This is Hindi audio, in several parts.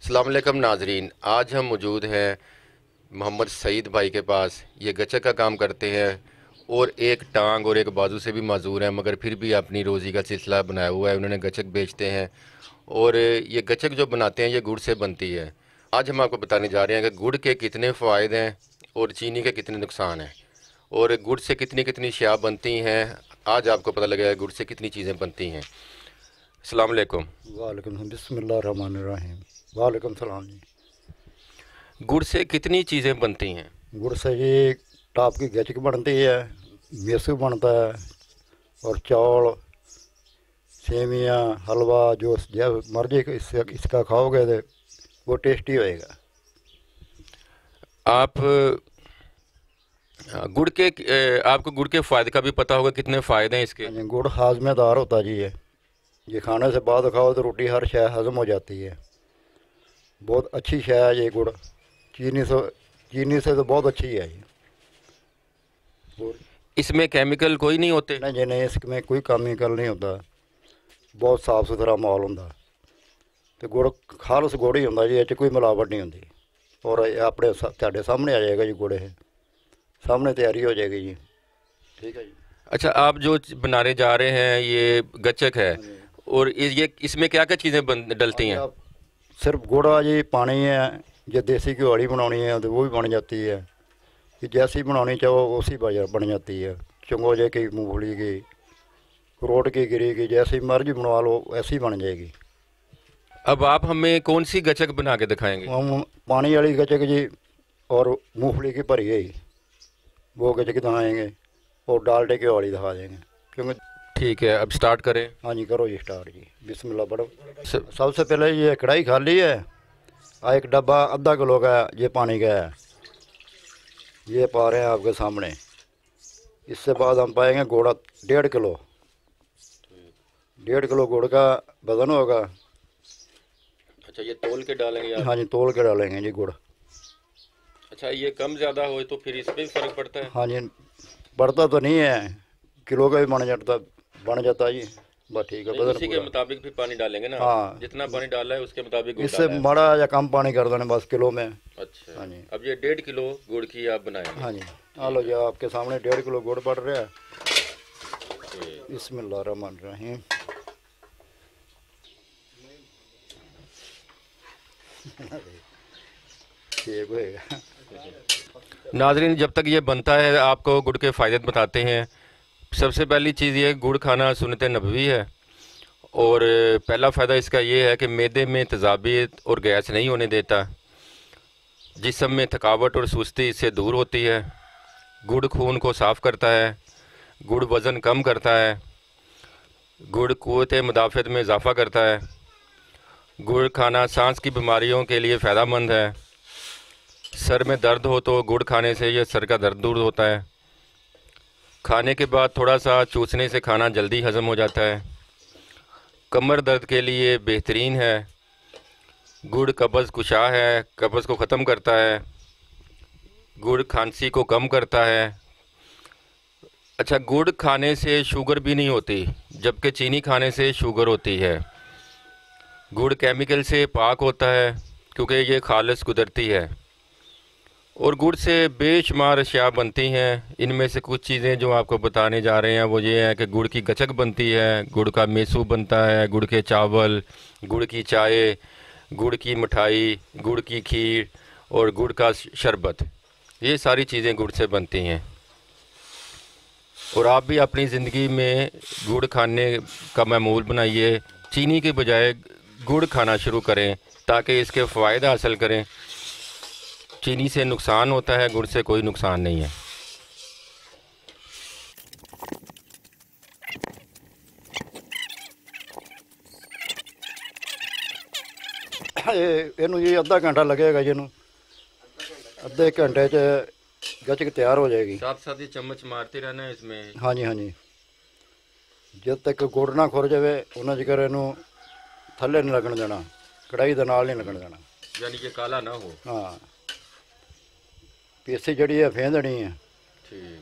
अस्सलाम वालेकुम नाजरीन, आज हम मौजूद हैं मोहम्मद सईद भाई के पास। ये गचक का काम करते हैं और एक टांग और एक बाजू से भी माजूर हैं, मगर फिर भी अपनी रोज़ी का सिलसिला बनाया हुआ है। उन्होंने गचक बेचते हैं और ये गचक जो बनाते हैं ये गुड़ से बनती है। आज हम आपको बताने जा रहे हैं कि गुड़ के कितने फ़ायदे हैं और चीनी के कितने नुकसान हैं और गुड़ से कितनी कितनी शिया बनती हैं। आज आपको पता लगेगा गुड़ से कितनी चीज़ें बनती हैं। अस्सलाम वालेकुम। वालेकुम बिस्मिल्लाहिर्रहमानिर्रहीम। वालेकुम सलाम जी। गुड़ से कितनी चीज़ें बनती हैं? गुड़ से जी टाप की गचक बनती है, मेसू बनता है और चौल, सेवियाँ, हलवा जो जब मर्जी इसका खाओगे तो वो टेस्टी होएगा। आप गुड़ के आपको गुड़ के फ़ायदे का भी पता होगा, कितने फ़ायदे हैं इसके? हाँ जी, गुड़ हाजमेदार होता जी ये खाने से बाद खाओ तो रोटी हर शय हजम हो जाती है। बहुत अच्छी शय है ये गुड़, चीनी से तो बहुत अच्छी है ये। और इसमें केमिकल कोई नहीं होते? नहीं जी नहीं, इसमें कोई केमिकल नहीं होता, बहुत साफ सुथरा माल होंदा ਤੇ ਗੁੜ ਖਾਲਸ ਗੁੜ ਹੀ ਹੁੰਦਾ ਜੀ, ਇਹ 'ਚ ਕੋਈ ਮਿਲਾਵਟ ਨਹੀਂ ਹੁੰਦੀ। ਔਰ ਇਹ ਆਪਣੇ ਤੁਹਾਡੇ ਸਾਹਮਣੇ ਆ ਜਾਏਗਾ ਜੀ ਗੁੜ, ਇਹ ਸਾਹਮਣੇ ਤਿਆਰੀ ਹੋ ਜਾएगी जी। ठीक है जी। अच्छा, आप जो बनाने जा रहे हैं ये गच्चक है और ये इसमें क्या क्या चीज़ें डलती हैं? आप सिर्फ गुड़ है जी, पानी है। जो देसी घी वाली बनानी है तो वो भी बन जाती है, कि जैसी बनानी चाहो उसी बन जाती है। चंगोजे की, मूंगफली की, अखरोट की, गिरी की, जैसी मर्जी बनवा लो ऐसी बन जाएगी। अब आप हमें कौन सी गच्चक बना के दिखाएंगे? हम पानी वाली गचक जी और मूंगफली की भरी गई वो गचक दिखाएंगे और डालडे की वाली दिखा देंगे, क्योंकि ठीक है, अब स्टार्ट करें। हाँ जी, करो जी स्टार्ट जी। बिस्मिल्लाह पढ़ो। सबसे पहले ये कढ़ाई खाली है, एक डब्बा आधा किलो का ये पानी का है, ये पा रहे हैं आपके सामने। इससे बाद हम पाएंगे गुड़ 1.5 किलो। 1.5 किलो गुड़ का वजन होगा। अच्छा, ये तोल के डालेंगे आप? हाँ जी, तोल के डालेंगे जी गुड़। अच्छा, ये कम ज़्यादा हो तो फिर इस पर भी फ़र्क पड़ता है? हाँ जी, पड़ता तो नहीं है, किलो का भी बन जाता है जी। बस ठीक है, उसी के मुताबिक भी पानी डालेंगे ना? हाँ, जितना पानी डाला है उसके मुताबिक गुड़ इससे डाला है। बड़ा या कम पानी कर देना बस किलो में। अच्छा, हाँ जी। अब ये 1.5 किलो गुड़ की आप बनाएंगे? हाँ जी, आ लो जी, आपके सामने 1.5 किलो गुड़ पड़ रहा है। ठीक। बिस्मिल्लाहिर्रहमानिर्रहीम। ठीक होएगा। नाजरीन, जब तक ये बनता है आपको गुड़ के फ़ायदे बताते हैं। सबसे पहली चीज़ ये, गुड़ खाना सुन्नत नबवी है और पहला फ़ायदा इसका ये है कि मैदे में तेज़ाबियत और गैस नहीं होने देता। जिस्म में थकावट और सुस्ती इससे दूर होती है। गुड़ खून को साफ़ करता है। गुड़ वज़न कम करता है। गुड़ क़ुव्वत मुदाफ़अत में इजाफ़ा करता है। गुड़ खाना सांस की बीमारियों के लिए फ़ायदेमंद है। सर में दर्द हो तो गुड़ खाने से ये सर का दर्द दूर होता है। खाने के बाद थोड़ा सा चूसने से खाना जल्दी हज़म हो जाता है। कमर दर्द के लिए बेहतरीन है। गुड़ कब्ज़ कुशा है, कब्ज़ को ख़त्म करता है। गुड़ खांसी को कम करता है। अच्छा, गुड़ खाने से शुगर भी नहीं होती, जबकि चीनी खाने से शुगर होती है। गुड़ केमिकल से पाक होता है क्योंकि ये खालिस कुदरती है और गुड़ से बेशुमार अशिया बनती हैं। इनमें से कुछ चीज़ें जो आपको बताने जा रहे हैं वो ये है कि गुड़ की गचक बनती है, गुड़ का मेसू बनता है, गुड़ के चावल, गुड़ की चाय, गुड़ की मिठाई, गुड़ की खीर और गुड़ का शरबत। ये सारी चीज़ें गुड़ से बनती हैं और आप भी अपनी ज़िंदगी में गुड़ खाने का मामूल बनाइए। चीनी के बजाय गुड़ खाना शुरू करें ताकि इसके फ़ायदे हासिल करें। चीनी से नुकसान होता है, गुड़ से कोई नुकसान नहीं है। ਇਹਨੂੰ ਜੀ आधा घंटा लगेगा जी। आधे घंटे च गचक तैयार हो जाएगी। साथ साथ ये चम्मच मारते रहना है इसमें। हाँ जी, हाँ जी, जब तक गुड़ ना खुर जाए उन्ना चिकर इनू थल्ले नहीं लगन देना, कढ़ाई दे नाल नहीं लगन देना, यानी कि काला ना हो। हाँ, पीसी जड़ी है फेंद देनी है। ठीक।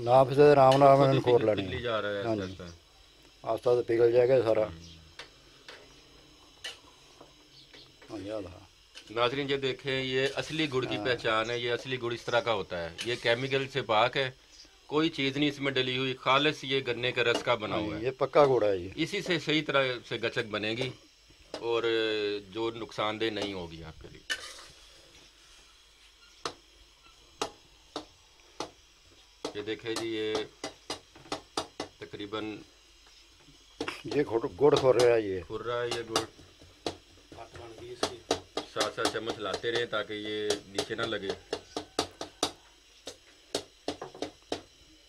ना फिसे आराम नाल मैंने खोर लेनी पिघली है। जा रहा है हाँ आहिस्ता जी, आहिस्ता। आस्ता तो पिघल जाएगा सारा। हाँ ज़्यादा। नाजरीन ये देखें, ये असली गुड़ की पहचान है। ये असली गुड़ इस तरह का होता है, ये केमिकल से पाक है, कोई चीज़ नहीं इसमें डली हुई, खालिस ये गन्ने के रस का बना हाँ हुआ जी, है। ये पक्का गुड़ है जी। इसी से सही तरह से गचक बनेगी और जो नुकसानदेह नहीं होगी आपके लिए। ये देखें जी, ये तकरीबन ये गुड़ खो रहा है ये। खुर रहा है ये गुड़। साथ साथ चम्मच लाते रहे ताकि ये नीचे ना लगे।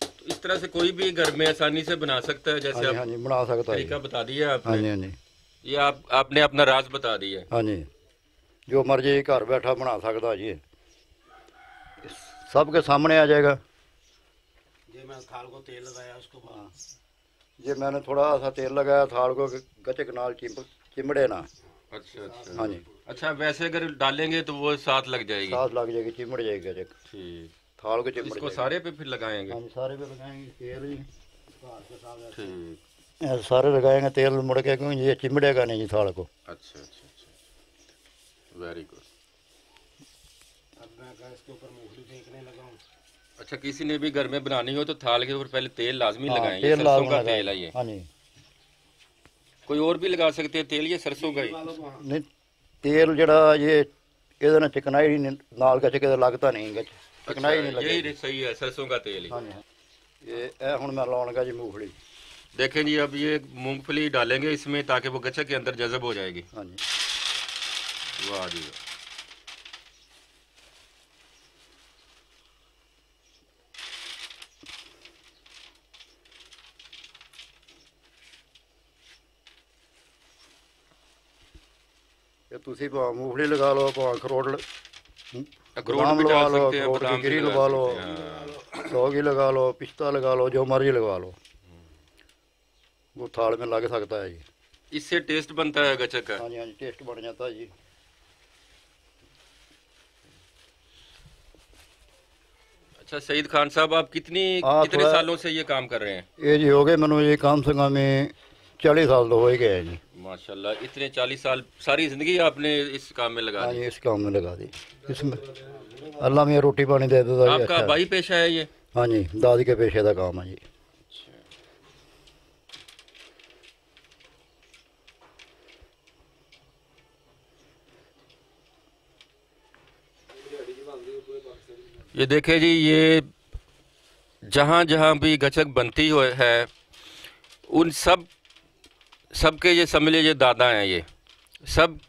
तो इस तरह से कोई भी घर में आसानी से बना सकता है, हाँ जैसे जी, आप हाँ जी, बना सकता है। तरीका बता दिया हाँ आपने। जी, हाँ जी, ये आपने अपना राज बता दिया। हाँ जी, जो मर्जी घर बैठा बना सकता जी, सबके सामने आ जाएगा। ये मैं थाल को तेल लगाया उसको बाद। ये मैंने थोड़ा सा तेल लगाया थाल को, गचक नाल चिमड़े ना। अच्छा अच्छा। हाँ जी, अच्छा, वैसे अगर डालेंगे तो वो साथ लग जाएगी। साथ लग जाएगी, चिमड़ जाएगी गचक, ठीक। थाल को चिमड़ इसको जाएगी। सारे पे फिर लगाएंगे। हाँ जी, सारे पे लगाएंगे तेल जी। ठीक। ऐसे सारे लगाएंगे तेल मुड़ के, क्योंकि ये चिमड़ेगा नहीं जी थाल को। अच्छा अच्छा अच्छा, वेरी गुड। अब मैं गैस के ऊपर मूंगफली फेंकने लगा हूँ। अच्छा, किसी ने भी घर में बनानी हो तो थाल के ऊपर पहले तेल लाजमी हाँ, लगाएं। ये तेल सरसों लाजमी का लगाएं। तेल है ये। हाँ जी, कोई और भी लगा सकते हैं तेल, ये सरसों का ही। नहीं तेल जड़ा ये ਇਹਦੇ ਨਾਲ ਚਿਕਨਾਈ ਨਾਲ ਗਚਕ ਦੇ ਲੱਗਦਾ ਨਹੀਂ ਗਚ ਚਿਕਨਾਈ नहीं यही लगेगी। सही है, सरसों का तेल ही। हाँ जी, ये ਹੁਣ मैं ਲਾਉਣ ਲੱਗਾ जी मूंगफली। देखें जी, अब ये मूंगफली डालेंगे इसमें ताकि वो गचक के अंदर जज़ब हो जाएगी। हाँ जी, वाह जी वाह। ये ਤੁਸੀਂ ਭਾਵੇਂ मूंगफली लगा लो, भाਵੇਂ अखरोट अखरोट बादाम भी लगा डाल लो, सकते हैं, अखरोट बादाम की भी गिरी लगा लगा लो, सकते हैं। सौगी लगा लो, पिस्ता लगा लो, जो मर्जी लगा लो, वो थाल में लग सकता है जी। इससे टेस्ट बनता है गचक का। हाँ जी, हाँ जी, टेस्ट बढ़ जाता है जी। अच्छा सईद खान साहब, आप कितने थोड़ा- सालों से ये काम कर रहे हैं? ये जी हो गए मैंने ये काम से काम में 40 साल तो हो ही गए जी। माशाल्लाह, इतने 40 साल, सारी जिंदगी आपने इस काम में लगा हाँ दी। जी, इस काम में लगा दी। इसमें अल्लाह में रोटी पानी दे देता जी। आपका अच्छा, भाई पेशा है ये? हाँ जी, दादी के पेशे का काम है जी। ये देखें जी, ये जहाँ जहाँ भी गचक बनती हो है, उन सबके ये समझ लीजिए दादा हैं। ये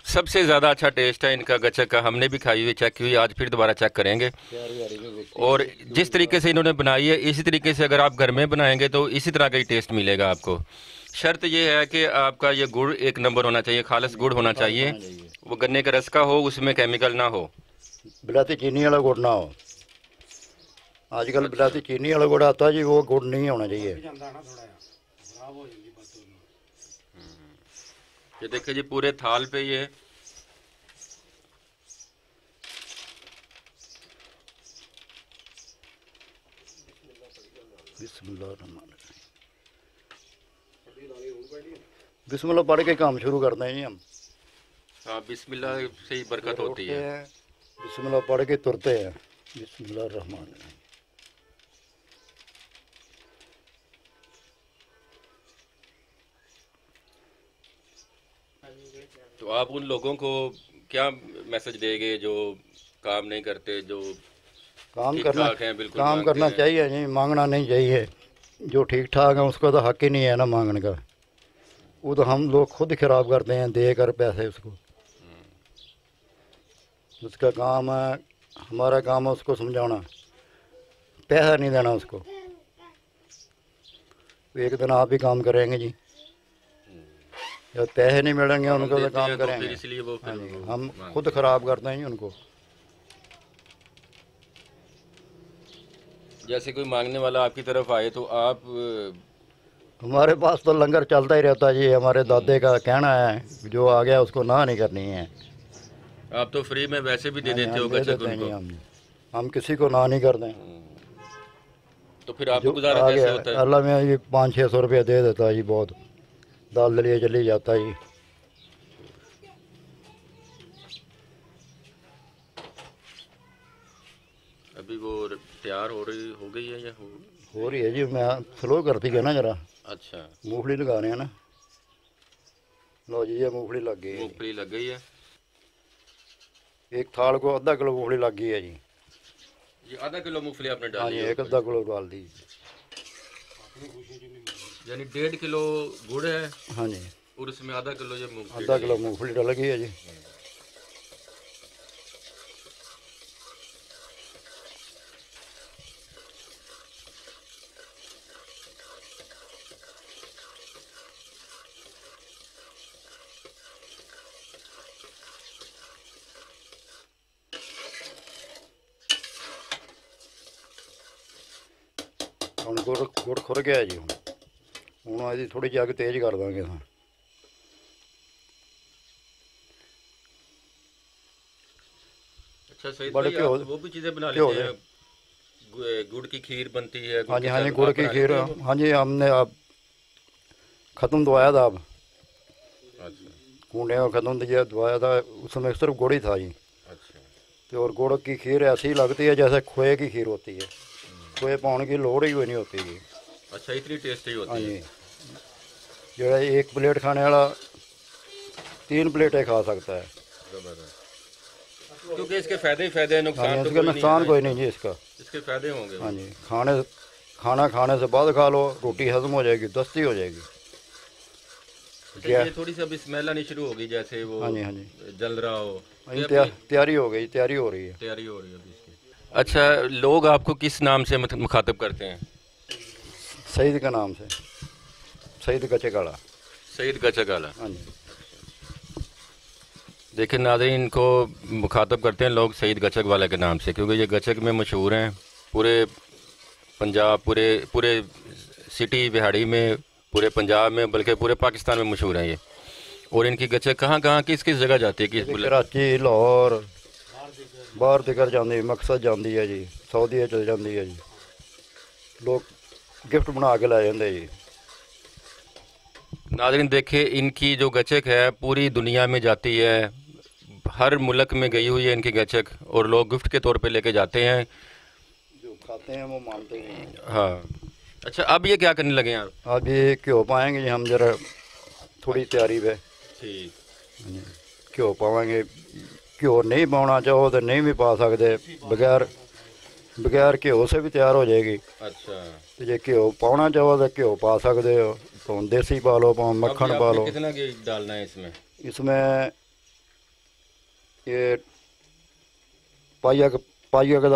सबसे ज़्यादा अच्छा टेस्ट है इनका गचक का। हमने भी खाई हुई, चेक की हुई, आज फिर दोबारा चेक करेंगे। और जिस तरीके से इन्होंने बनाई है, इसी तरीके से अगर आप घर में बनाएंगे तो इसी तरह का ही टेस्ट मिलेगा आपको। शर्त ये है कि आपका ये गुड़ एक नंबर होना चाहिए, खालिस गुड़ होना चाहिए, वो गन्ने का रस का हो, उसमें केमिकल ना हो। बिलाती चीनी वाला गुड़ ना हो। आजकल बिलाती चीनी वाला गुड़ आता जी, वो गुड़ नहीं होना चाहिए। ये देखिए जी, पूरे थाल पे ये बिस्मिल्लाह पढ़ के काम शुरू करते हैं जी हम। हाँ, बिस्मिल्लाह से ही बरकत होती है। बिस्मिल्लाह पढ़ के तुरते हैं। बिस्मिल्लाह रहमान रहीम। तो आप उन लोगों को क्या मैसेज देंगे जो काम नहीं करते, जो काम ठीक करना ठाक हैं, बिल्कुल काम मांगते करना हैं? चाहिए जी, मांगना नहीं चाहिए। जो ठीक ठाक है उसको तो हक ही नहीं है ना मांगने का। वो तो हम लोग खुद खराब करते हैं दे कर पैसे उसको। उसका काम है, हमारा काम है उसको समझाना, पैसा नहीं देना उसको। एक दिन आप भी काम करेंगे जी, जब पैसे नहीं मिलेंगे उनको तो देते काम हैं तो फिर करेंगे। इसलिए वो हाँ फिर जी, वो हम मांगते खुद हैं। खराब करते हैं जी उनको। जैसे कोई मांगने वाला आपकी तरफ आए तो आप हमारे पास तो लंगर चलता ही रहता जी। हमारे दादे का कहना है, जो आ गया उसको ना नहीं करनी है। आप तो फ्री में वैसे भी दे हाँ जी, देते हो हम दे गचक देते हैं जी। उनको। हम किसी को ना नहीं करते। तो फिर आपको जो गुजारा आ कैसे गया होता है? अल्लाह में ये 500-600 रुपया दे देता है जी, बहुत दाल दलिया चली जाता है जी। अभी वो तैयार हो गई है या हो रही है जी, मैं स्लो करती है ना जरा। अच्छा, मूंगफली लगा रहे हैं ना। लो जी, ये मूंगफली लग गई है मूंगफली लग गई है। जी। एक थाल को आधा किलो मूंगफली लग गई है जी। ये आधा किलो मूंगफली आपने हाँ डाली जी, है एक ऊपर। आधा किलो डाल दी। यानी 1.5 किलो गुड़ है हाँ जी, और इसमें आधा किलो ये मूंगफली आधा डाली किलो है। मूंगफली डल गई है जी। ਹੁਣ ਗੁੜ ਖੁਰ ਗਿਆ ਜੀ। ਹੁਣ ਇਹਦੀ ਥੋੜੀ ਜਿਹੀ ਅੱਗ ਤੇਜ਼ ਕਰ ਦਾਂਗੇ ਹਾਂ। अच्छा सही बड़े भाई, घ्यो आप वो भी चीज़ें बना घ्यो लेते दे। हैं? गुड़ की खीर बनती है, हाँ गुड़ जी, के हाँ जी, साथ गुड़ आप की बनाते खीर। हैं वो? हाँ जी, हमने अब ख़त्म दवाया था। अब अच्छा कूड़े को ख़त्म दिया दवाया था, उसमें सिर्फ गुड़ ही था जी। अच्छा। तो और गुड़ की खीर ऐसी लगती है जैसे खोए की खीर होती है। खोए पाने की लोड़ ही कोई नहीं होती जी। अच्छा, इतनी टेस्टी हाँ होती है। जी, जो एक प्लेट खाने वाला 3 प्लेटें खा सकता है। जबरदस्त। क्योंकि इसके फायदे ही फायदे हैं, हाँ नुकसान जी, तो इसका कोई नहीं है नुकसान ना कोई इसका। नहीं जी इसका। इसके फायदे होंगे हाँ वो। जी, खाना खाने से बाद खा लो, रोटी हजम हो जाएगी, दस्ती हो जाएगी। अच्छा, क्या? ये थोड़ी सी अभी स्मेल आनी शुरू होगी जैसे वो हाँ जी, हाँ जी, जल रहा हो। ये तैयारी हो गई, तैयारी हो रही है। तैयारी हो रही है अभी इसकी। अच्छा, लोग आपको किस नाम से मुखातिब करते हैं? सईद के नाम से, सईद गचे काला। सईद गचक वाला। हाँ जी, देखिए नाज़रीन, इनको मुखातब करते हैं लोग सईद गचक वाला के नाम से, क्योंकि ये गचक में मशहूर हैं पूरे पंजाब, पूरे पूरे सिटी बिहाड़ी में, पूरे पंजाब में, बल्कि पूरे पाकिस्तान में मशहूर हैं ये। और इनकी गचक कहाँ कहाँ किस किस जगह जाती है? कराची, लाहौर, बाहर तिकर जाती, मकसद जाती है जी, सऊदी चल जाती है जी। लोग गिफ्ट बना के लै जाते जी। नाज़रीन देखिए, इनकी जो गचक है पूरी दुनिया में जाती है, हर मुल्क में गई हुई है इनकी गचक, और लोग गिफ्ट के तौर पे लेके जाते हैं। जो खाते हैं वो मानते हैं। हाँ। अच्छा, अब ये क्या करने लगे हैं आप? अब ये घ्यो पाएंगे जी हम, जरा थोड़ी तैयारी पे। ठीक। घ्यो पावांगे। घ्यो नहीं पाना चाहो तो नहीं भी पा सकते, बगैर घ्यो से भी तैयार हो जाएगी। अच्छा, तो जे घ्यो पाना चाहो तो घ्यो पा सकते हो, तो देसी पा लो, पाओ मक्खन अब पा आपने लो। कितना घी डालना है इसमें? इसमें ये पाइया का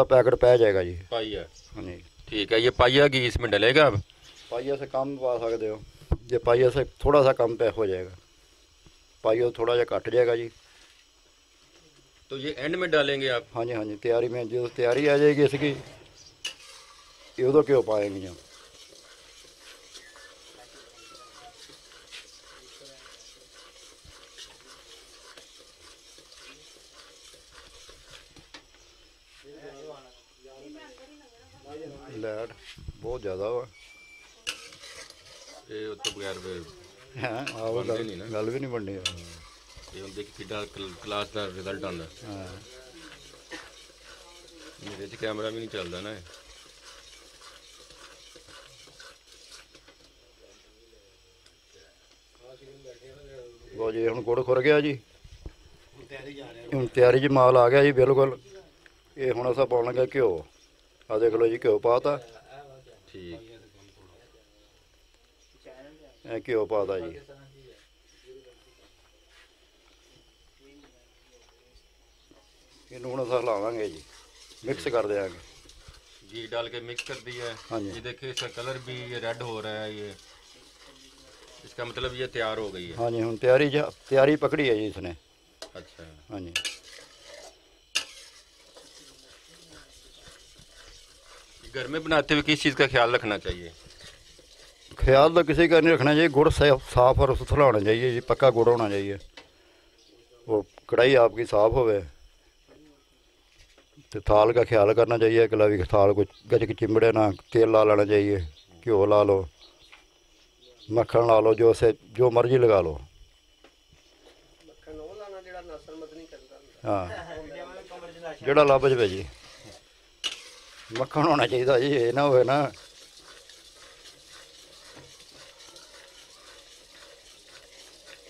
पैकेट पै जाएगा जी। पाइया। हाँ जी, ठीक है, ये पाइया घी इसमें डलेगा अब? पाइया से कम पा सकते हो, ये पाइया से थोड़ा सा कम पे हो जाएगा, पाइया थोड़ा जा कट जाएगा जी। तो ये एंड में डालेंगे आप? हाँ जी, हाँ जी, तैयारी में जो तैयारी आ जाएगी इसकी, ये उधर क्यों पाएंगे जी। लाइट बहुत ज़्यादा वा ये तो बगैर है, आओ बनते नहीं ना। गल भी नहीं बननी। ये हम देख कितना क्लास का रिजल्ट आंदा। हाँ, मेरे च कैमरा भी नहीं चलता ना। लो जी, हम गुड़ खुर गया जी। ਹੁਣ ਤਿਆਰੀ 'ਚ ਮਾਲ ਆ ਗਿਆ ਜੀ ਬਿਲਕੁਲ। ਇਹ ਹੁਣ ਅਸਾਂ ਪਾਉਣ ਲੱਗੇ ਘਿਓ। ਆ ਦੇਖ ਲਓ ਜੀ, ਘਿਓ ਪਾਤਾ। ठीक। ਇਹ ਘਿਓ ਪਾਤਾ ਜੀ। ਇਹਨੂੰ ਹੁਣ ਅਸਾਂ ਹਿਲਾਵਾਂਗੇ ਜੀ, ਮਿਕਸ ਕਰ ਦਿਆਂਗੇ। घी डाल के मिक्स कर दिया है। हाँ जी। ये देखिए इसका कलर भी ये रेड हो रहा है, ये इसका मतलब ये तैयार हो गई है। हाँ जी, ਹੁਣ ਤਿਆਰੀ पकड़ी है जी इसने। अच्छा, हाँ जी, घर में बनाते हुए किस चीज़ का ख्याल रखना चाहिए? ख्याल तो किसी का नहीं रखना चाहिए। गुड़ साफ और सुथरा होना चाहिए जी, पक्का गुड़ होना चाहिए। वो कढ़ाई आपकी साफ होवे, तो थाल का ख्याल करना चाहिए। अगला भी थाल को गच चिमड़े ना, तेल ला लेना चाहिए, घ्यो ला लो, मक्खन ला लो, जो मर्जी लगा लो। हाँ, जड़ा लभ जाए जी। ਮੱਖਣ ਹੋਣਾ ਚਾਹੀਦਾ ਜੀ, ਇਹ ਨਾ ਹੋਵੇ ਨਾ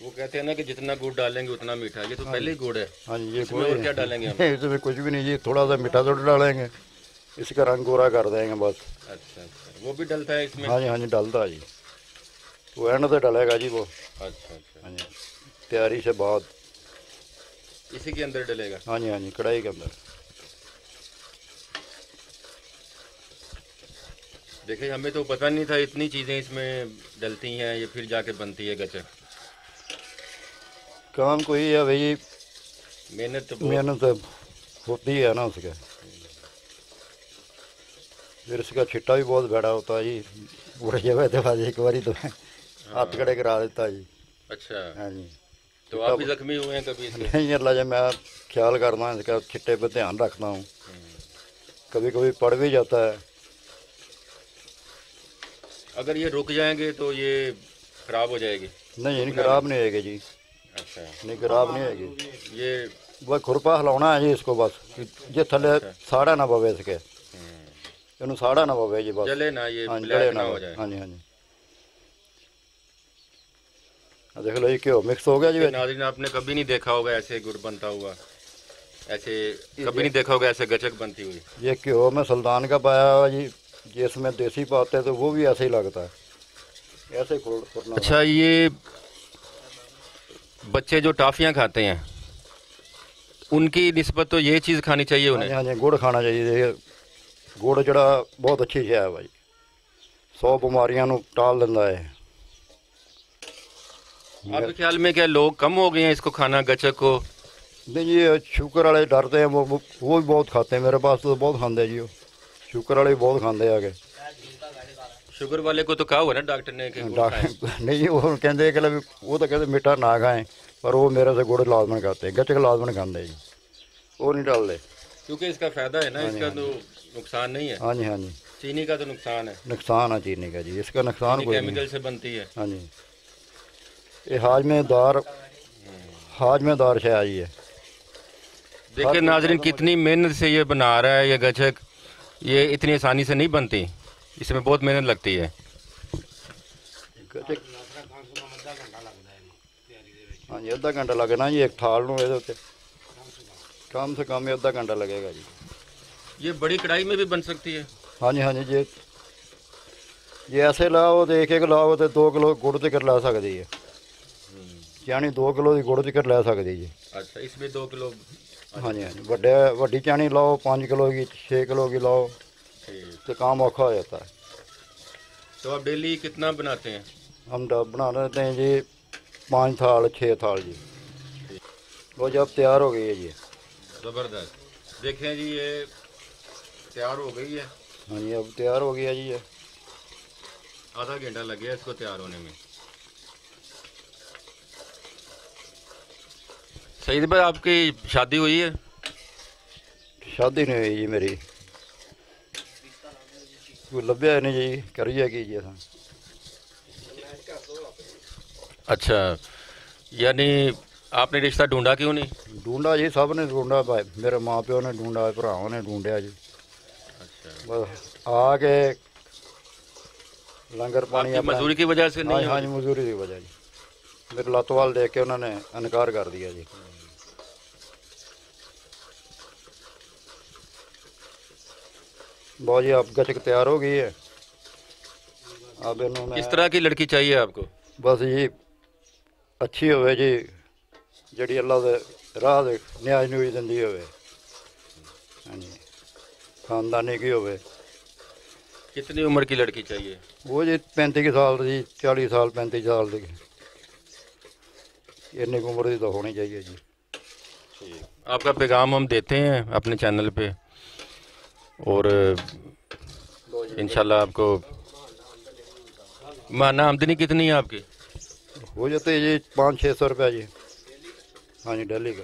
वो कहते हैं ना कि जितना गुड़ डालेंगे उतना मीठा, ये तो पहले ही गुड़ है। हाँ जी। ये इसमें और क्या डालेंगे हम? इसमें कुछ भी नहीं जी, थोड़ा सा मीठा थोड़ा डालेंगे, इसका रंग गोरा कर देंगे बस। अच्छा अच्छा, वो भी डलता है इसमें? हाँ जी, हाँ जी, डलता जी, वो एंड से डलेगा जी वो। अच्छा अच्छा, हाँ जी, तैयारी से बाद। इसी के अंदर डलेगा? हाँ जी, हाँ जी, कढ़ाई के अंदर। देखिए हमें तो पता नहीं था इतनी चीज़ें इसमें डलती हैं, ये फिर जाके बनती है गचक। काम कोई है भाई, मेहनत तो बहुत। मेहनत होती है ना उसका, फिर इसका छिट्टा भी बहुत बड़ा होता है जी, पूरे जगह तो बाद एक बारी तो हाथ खड़े करा देता जी। अच्छा, हाँ जी। तो आप भी जख्मी हुए हैं कभी इसके? नहीं अल्लाह जी, मैं ख्याल करना हूँ इसका, छिट्टे पे ध्यान रखता हूँ, कभी कभी पड़ भी जाता है। अगर ये रुक जाएंगे तो ये खराब हो जाएगी? नहीं नहीं, खराब नहीं होएगी जी। अच्छा, नहीं, खराब नहीं होएगी। ये बस खुरपा हिलाना है जी इसको, बस जे थले साड़ा ना पवे इसके, इन्हू साड़ा ना पवे जी बस। जले ना, ये हाँ जी, ब्लैक जले ना ना हो जाए। हाँ जी, हाँ जी। देख लो ये घ्यो मिक्स हो गया जी। नाज़रीन आपने कभी नहीं देखा होगा ऐसे गुड़ बनता हुआ, ऐसे कभी नहीं देखा होगा ऐसे गचक बनती हुई। ये घ्यो में सुल्तान का पाया हुआ जी, जिसमें देसी पाते हैं तो वो भी ऐसे ही लगता है, ऐसे खुरना। अच्छा, ये बच्चे जो टॉफियाँ खाते हैं उनकी निस्बत तो ये चीज़ खानी चाहिए हाँ जी, उन्हें? हाँ जी, गुड़ खाना चाहिए। ये गुड़ जड़ा बहुत अच्छी शै है भाई, 100 बीमारियां नू टाल दिंदा है। आपके ख्याल में क्या लोग कम हो गए हैं इसको खाना, गचक को? नहीं जी, ये शुगर वाले डरते हैं, वो भी बहुत खाते हैं, मेरे पास तो बहुत खाते हैं जी, वो शुगर वाले भी बहुत खाते हैं आगे। शुगर वाले को तो कहा हुआ ना डॉक्टर ने कि गुड़ खाएं। नहीं, वो कहते कि वो तो कहते मीठा ना खाएं, पर वो मेरे से गुड़ लाजमन खाते हैं, गचक लाजमन खाते हैं जी, वो नहीं डालते। क्योंकि इसका फायदा है ना, इसका तो नुकसान नहीं है। हाँ जी, हाँ जी, चीनी का तो नुकसान है, नुकसान है चीनी का जी, इसका नुकसान चीनी कोई नहीं। केमिकल से बनती है। हाँ जी, ये हाजमेदार शै जी है। देखिए नाजरीन कितनी मेहनत से ये बना रहा है ये गचक, ये इतनी आसानी से नहीं बनती, इसमें बहुत मेहनत लगती है। गचक हाँ जी, अद्धा घंटा लगना जी एक थाल नूं, ਇਹਦੇ ਉੱਤੇ कम से कम अद्धा घंटा लगेगा जी। ये बड़ी कढ़ाई में भी बन सकती है? हाँ जी, हाँ जी, जे ऐसे लाओ तो एक लाओ तो 2 किलो गुड़ तक ला सकती है, चाणी 2 किलो की गुड़ तक लै सकती जी। अच्छा, इसमें 2 किलो? हाँ जी, हाँ जी, वड्डी चाणी लाओ 5 किलो की, 6 किलो की लाओ ठीक। तो काम औखा हो जाता है। तो आप डेली कितना बनाते हैं? हम बना लेते हैं जी 5 थाल 6 थाल जी। वो जब तैयार हो गई है जी। ज़बरदस्त। देखें जी ये तैयार हो गई है। हाँ जी, अब तैयार हो गया जी ये। आधा घंटा लग गया इसको तैयार होने में। सईद भाई आपकी शादी हुई है? शादी नहीं हुई जी मेरी, कोई लभ्या नहीं जी, करिए की जी असां। अच्छा, यानी आपने रिश्ता ढूंढा क्यों नहीं? ढूंढा जी, सब ने ढूंढा भाई, मेरे माँ प्यो ने ढूंढा, भरावां ने ढूंढिया जी। अच्छा, बस आके लंगर पानी आपकी मजदूरी की वजह से हाँ नहीं? हाँ जी, मजदूरी की वजह जी, मेरे लत वाल देख के उन्होंने इनकार कर दिया जी। बहुत जी, अब गचक तैयार हो गई है। अब इन्होंने किस तरह की लड़की चाहिए आपको? बस जी अच्छी होवे जी, जड़ी अल्लाह दे राह दे न्याज न्यूज दिंदी होवे। हाँ जी, खानदानी की होवे। कितनी उम्र की लड़की चाहिए? वो जी 35 साल जी, 40 साल 35 साल की, इतनी उम्र की तो होनी चाहिए जी। आपका पैगाम हम देते हैं अपने चैनल पे, और इंशाल्लाह आपको। माना आमदनी कितनी है आपकी? हो जाते जी 500-600 रुपया जी। हाँ जी, डेली का।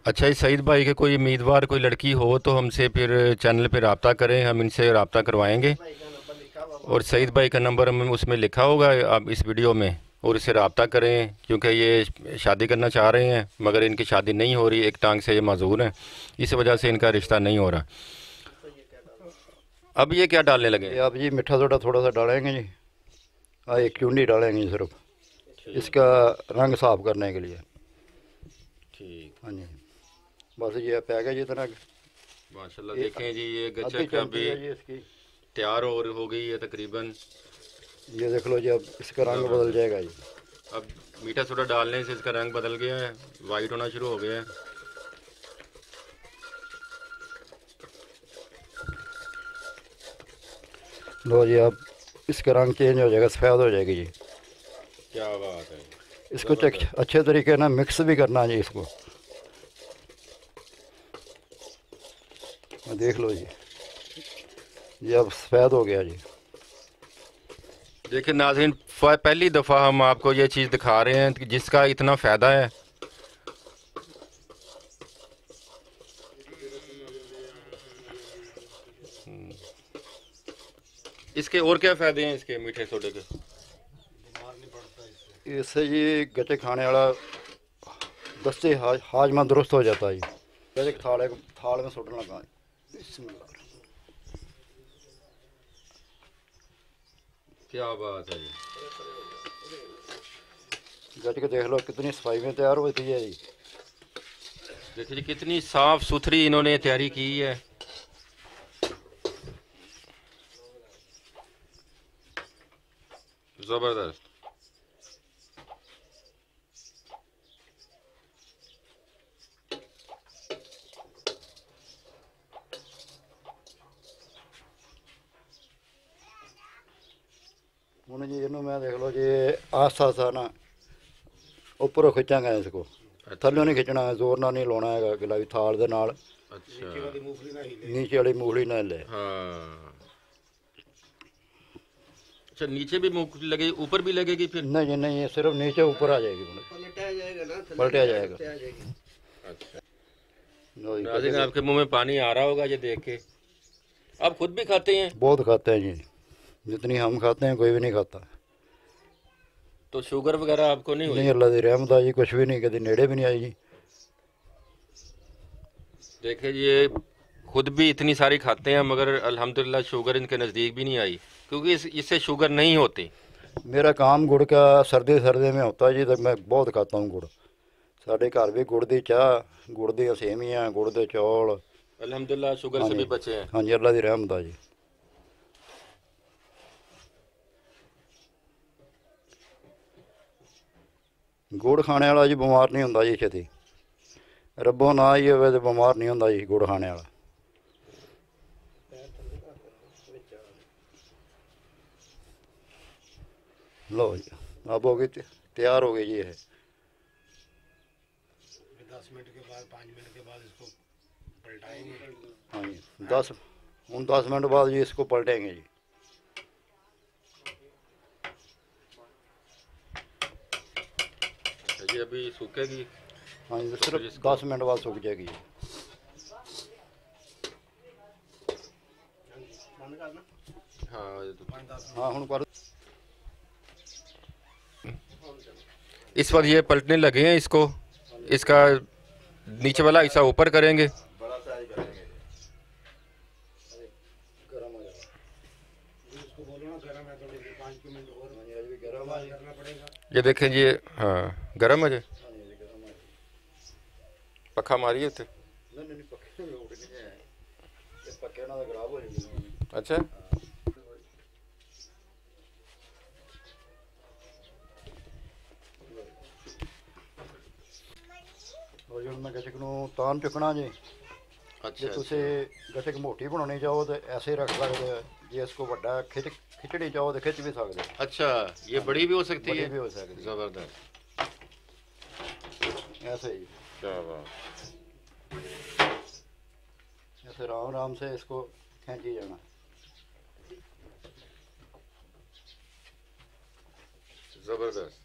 अच्छा, इस सईद भाई के कोई उम्मीदवार कोई लड़की हो तो हमसे फिर चैनल पे रब्ता करें, हम इनसे रब्ता करवाएंगे। और सईद भाई का नंबर हम उसमें लिखा होगा आप इस वीडियो में, और इससे रब्ता करें, क्योंकि ये शादी करना चाह रहे हैं मगर इनकी शादी नहीं हो रही, एक टांग से ये माजूर हैं, इस वजह से इनका रिश्ता नहीं हो रहा। अब ये क्या डालने लगे ये हैं? आप जी मीठा सोडा थोड़ा सा डालेंगे जी, एक चूंडी डालेंगे जी सिर्फ, इसका रंग साफ करने के लिए। ठीक, हाँ जी, बस ये पै गया जी इतना। माशाल्लाह। देखें जी, ये अद्धी गचक चमची अभी है जी इसकी। तैयार हो गई है तकरीबन। ये देख लो जी, अब इसका रंग बदल जाएगा जी। अब मीठा सोडा डालने से इसका रंग बदल गया है, वाइट होना शुरू हो गया है। लो जी, अब इसका रंग चेंज हो जाएगा, सफ़ेद हो जाएगी जी। क्या बात है। इसको अच्छे तरीके ना मिक्स भी करना जी इसको। देख लो जी, ये अब सफ़ेद हो गया जी। देखिए नाज़रीन, पहली दफ़ा हम आपको ये चीज़ दिखा रहे हैं कि जिसका इतना फ़ायदा है। इसके और क्या फ़ायदे हैं इसके मीठे सोडे के? बीमार नहीं पड़ता इससे। इससे जी गचे खाने वाला दस्ते हाजमा दुरुस्त हो जाता है जी। गचे थाल में सुटने लगा। बिस्मिल्लाह। क्या बात है जी। गच के देख लो कितनी सफाई में तैयार होती है जी। देखिए जी, कितनी साफ़ सुथरी इन्होंने तैयारी की है। ज़बरदस्त। ਹੁਣ ਜੀ ਇਹਨੂੰ मैं देख लो जी आस्ता आस्ता ना ਉੱਪਰੋਂ ਖਿੱਚਾਂਗਾ इसको, ਥੱਲੋਂ नहीं खिंचना है, जोर ਨਾਲ नहीं ਲਾਉਣਾ ਹੈਗਾ ਗਿਲਾ ਵੀ थाल ਦੇ ਨਾਲ। अच्छा, वाली मूंगफली ना हिले। नीचे वाली मूंगफली ना ले। हाँ। अच्छा, नीचे भी मूंगफली लगे, ऊपर भी लगेगी फिर? नहीं जी नहीं, ये सिर्फ नीचे ऊपर आ जाएगी, पलटाया जाएगा ना, पलटाया जाएगा। अच्छा। लो जी, नाज़रीन, आपके मुंह में पानी आ रहा होगा ये देख के। आप खुद भी खाते हैं? बहुत खाते हैं जी, जितनी हम खाते हैं कोई भी नहीं खाता। तो शुगर वगैरह आपको नहीं नहीं, हुई? अल्लाह की रहमत है जी, कुछ भी नहीं, कभी नेड़े भी नहीं आई जी। देखिए ये खुद भी इतनी सारी खाते हैं मगर अल्हम्दुलिल्लाह शुगर इनके नज़दीक भी नहीं आई, क्योंकि इससे शुगर नहीं होती। मेरा काम गुड़ का सर्दी में होता है जी, तो मैं बहुत खाता हूँ गुड़। साढ़े घर भी गुड़ दी चाह, गुड़ दी सेवियाँ, गुड़ दे चौल। अल्हम्दुलिल्लाह शुगर हाँ से भी जी, बचे हैं। हाँ जी, अल्लाह की रहमत है जी। गुड़ खाने वाला जी बीमार नहीं होता जी छेती, रब्बों ना ही होवे तो बीमार नहीं होता जी गुड़ खाने वाला। लो जी, अब हो गई तैयार हो गई जी ये। 10 मिनट के बाद 5 मिनट के बाद इसको पलटाएंगे। हाँ जी, 10 मिनट बाद जी इसको पलटेंगे जी। जी अभी सूखेगी? हाँ जी, सिर्फ 10 मिनट बाद सूख जाएगी जी। हाँ, ये तो। हाँ हूँ कर। इस वक्त ये पलटने लगे हैं इसको, इसका नीचे वाला हिस्सा ऊपर करेंगे। बड़ा साइज करेंगे, गरम हो जाएगा। इसको बोलो ना गर्म है, थोड़ी 5 मिनट और हाँ जी, अभी गरम आ करना पड़ेगा। ये देखें जी, हाँ गर्म है जी। हाँ जी, अभी गरम आ पखा मारिए थे। नहीं नहीं, पक्के में उठ नहीं है, ये पक्के ना तो खराब हो जाएगी। अच्छा, और जो मैं गचक ਨੂੰ ਤਾਨ ਚੁੱਕਣਾ ਜੀ। ਜੇ अच्छा। ਤੁਸੀਂ ਗਚਕ ਮੋਟੀ ਬਣਾਉਣੀ ਚਾਹੋ ਤੇ ਐਸੇ ਹੀ ਰੱਖ ਸਕਦੇ ਹੋ, ਜੇ ਇਸको ਵੱਡਾ ਖਿਚੜੀ ਚਾਹੋ ਤੇ ਖਿੱਚ ਵੀ ਸਕਦੇ ਹੋ। अच्छा, ये बड़ी भी हो सकती बड़ी है? भी हो सकती है, ज़बरदस्त। ऐसे ही, क्या बात। ऐसे आराम आराम से इसको खींची जाना। ज़बरदस्त।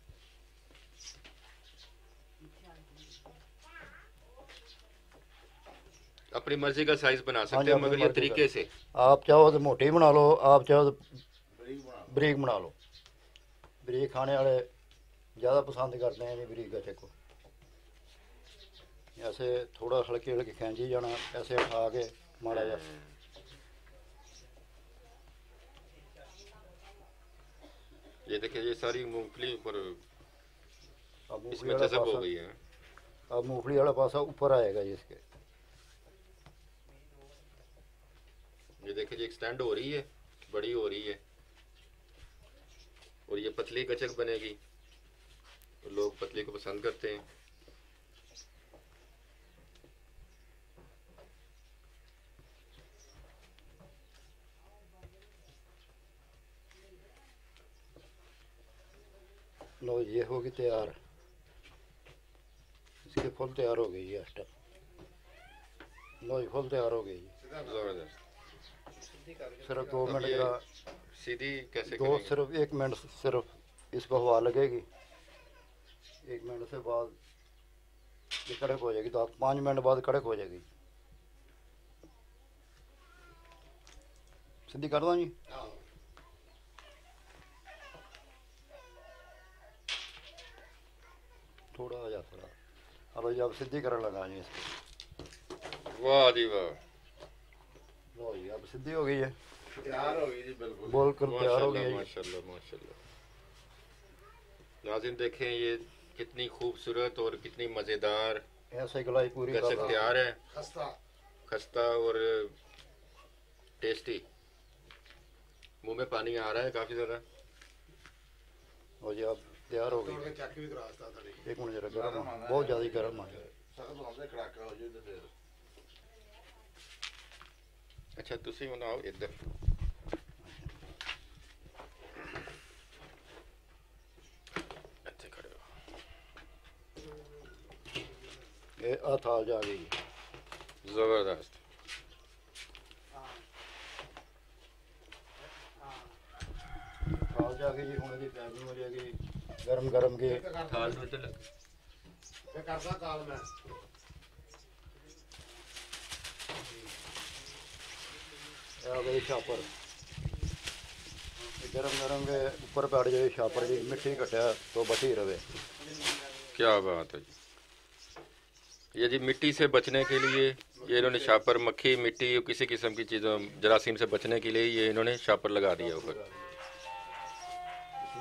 अपनी मर्जी का साइज बना हाँ सकते जी, हैं अपनी मगर ये मर्जी तरीके का। से। आप चाहो तो मोटी बना लो, आप चाहो तो बरीक बना लो। बरीक खाने वाले ज़्यादा पसंद करते हैं जी बरीक गचक को। ऐसे थोड़ा हल्के हल्के खींची जाना, ऐसे उठा के माड़ा जा। ये देखिए ये सारी मूंगफली ऊपर अब मूंगफली इसमें वाला जज़ब हो पासा, गई है। अब मूंगफली वाला पासा ऊपर आएगा जी इसके। ये देखिए जी एक्सटेंड हो रही है, बड़ी हो रही है, और ये पतली गचक बनेगी, तो लोग पतली को पसंद करते हैं। लो ये होगी तैयार, इसके फुल तैयार हो गई है आइटम। लो जी फुल तैयार हो गई जी। ज़बरदस्त। सिर्फ 2 अब मिनट ये का, सीधी कैसे दो करेंगे? सिर्फ 1 मिनट सिर्फ इसको हवा लगेगी। 1 मिनट से बाद ये कड़क हो जाएगी, तो आप 5 मिनट बाद कड़क हो जाएगी। सीधी कर दो जी। थोड़ा आ जाता रहा। अब जी आप सीधी करने लगा जी इसको। वाह जी वाह, लो जी अब सीधी हो गई है, तैयार हो गई जी बिल्कुल। बोल कर तैयार हो गई है जी। माशाल्लाह माशाल्लाह। नाज़रीन देखें ये कितनी खूबसूरत और कितनी मज़ेदार ऐसे गलाई पूरी गचक कर तैयार है, खस्ता खस्ता और टेस्टी। मुंह में पानी आ रहा है काफ़ी ज़्यादा। और जी अब तैयार हो तोड़ गई। के चेक भी करा सकता था। 1 मिनट जरा गर्म, बहुत ज़्यादा ही गर्म आ गया। सख्त होने खड़ाका हो जाए तो फिर अच्छा तुसी बनाओ इधर। ਇੱਥੇ ਖੜੇ ਹੋ। ये आ थाल जा गई। ਜ਼ਬਰਦਸਤ। थाल जा गई जी, हुण ਇਹਦੀ ਪੈਕਿੰਗ ਹੋ ਜਾਏਗੀ गरम गरम के। थाल ਨੂੰ ਇੱਧਰ ਇਹ ਕਰਦਾ ਕਾਲ ਮੈਂ आ गई छापर, गरम गरम के ऊपर बैठ जाए छापर जी, मिट्टी कटिया तो बची रहे। क्या बात है जी। ये जी मिट्टी से बचने के लिए ये इन्होंने शापर, मक्खी मिट्टी और किसी किस्म की चीज़ों जरासीम से बचने के लिए ये इन्होंने शापर लगा दिया ऊपर।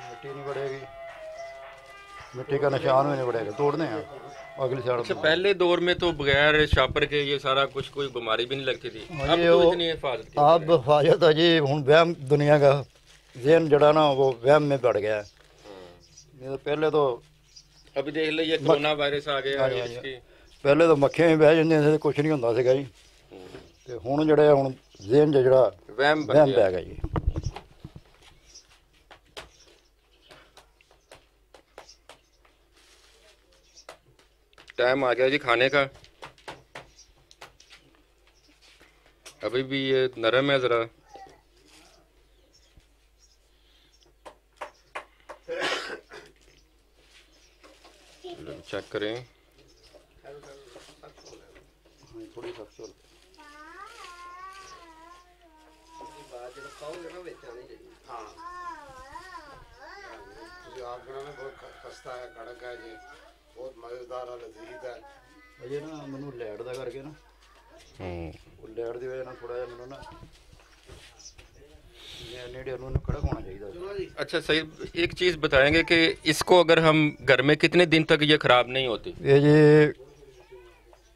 मिट्टी नहीं बढ़ेगी, मिट्टी का निशान भी नहीं बढ़ेगा। तोड़ने हैं अगली साइड। अच्छा पहले दौर में तो बगैर शापर के ये सारा कुछ, कोई बीमारी भी नहीं लगती थी। हाँ, अब ये तो वो- इतनी हिफाजत की। आप हिफाजत है जी, हूँ वहम दुनिया का जहन जड़ा ना वो वहम में बढ़ गया है। नहीं तो पहले तो अभी देख लो ये कोरोना वायरस आ गया हाँ है जी, हाँ जी। इसकी। पहले तो मक्खियां ही बह ਜਾਂਦੀਆਂ ਸੀ, ਕੁਛ ਨਹੀਂ ਹੁੰਦਾ ਸੀਗਾ ਜੀ। ਤੇ ਹੁਣ ਜਿਹੜਾ ਹੁਣ ਜ਼ਹਿਨ 'ਚ ਜਿਹੜਾ वहम बन ਵਹਿਮ गया। ਪੈ ਗਿਆ ਜੀ। टाइम आ गया जी खाने का। अभी भी ये नरम है ज़रा। चेक करें। ਥੋੜੀ ਸਖਤ ਹੋ ਤੁਸੀਂ ਆਪ ਬਣਾਉਣਾ ਬਹੁਤ ਖਸਤਾ ਹੈ, ਕੜਕ ਹੈ ਜੀ, ਬਹੁਤ ਮਜ਼ੇਦਾਰ ਹੈ, ਲਜ਼ੀਜ਼ ਹੈ। ਅਜੇ ਨਾ ਮੈਨੂੰ ਲੈਟ ਦਾ ਕਰਕੇ ਨਾ, ਉਹ ਲੈਟ ਦੀ ਵਜ੍ਹਾ ਨਾਲ ਥੋੜਾ ਜਿਹਾ ਮੈਨੂੰ ਨਾ नेड़े उन्होंने कड़क होना चाहिए। अच्छा सही, एक चीज़ बताएंगे कि इसको अगर हम घर में कितने दिन तक ये ख़राब नहीं होती? ये जी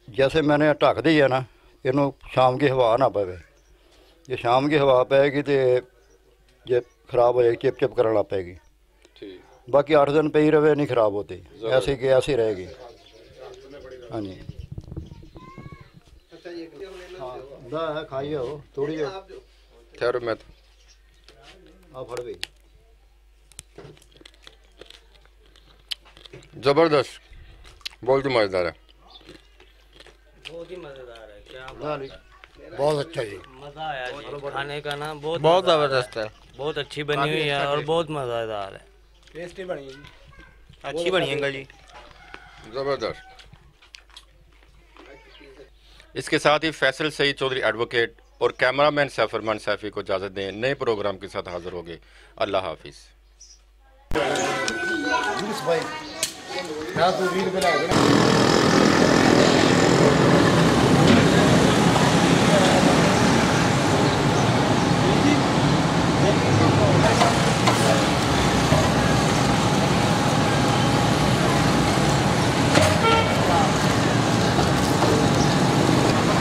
जैसे मैंने ढक दी है ना, इनू शाम की हवा ना पवे। जे शाम की हवा पेगी तो ये खराब हो जाएगी, चिप चिप करना पेगी। ठीक। बाकी 8 दिन पई रहे नहीं खराब होती, ऐसी की ऐसी रहेगी। हाँ जी हाँ दा है, खाइए हो थोड़ी जी। ठहरो मैं आ फड़ गई। ज़बरदस्त, बहुत ही मज़ेदार है। बहुत ही मजेदार है। क्या बहुत अच्छा जी। मजा आया जी खाने का ना, बहुत बहुत मजा आया। ज़बरदस्त है, बहुत अच्छी बनी हुई है और बहुत मजेदार है। टेस्टी बनी है जी। अच्छी बनी है अंकल जी। ज़बरदस्त। इसके साथ ही फैसल सईद चौधरी एडवोकेट और कैमरामैन सैफरमान सैफी को इजाज़त दें। नए प्रोग्राम के साथ हाज़िर होंगे। अल्लाह हाफिज़। ਪੂਰੀ ਸਫਾਈ ਨਾ ਤੂੰ 20 ਰੁਪਏ ਲੈ ਕੇ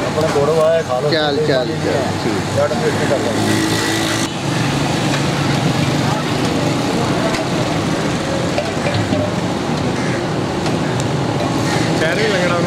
अपने गुड़ वाए खा लो ਚੱਲ ਚੱਲ ਚੱਲ ਠੀਕ जड़ मिर्च कर लो ਸ਼ਹਿਰ ਵੀ ਲੱਗਣਾ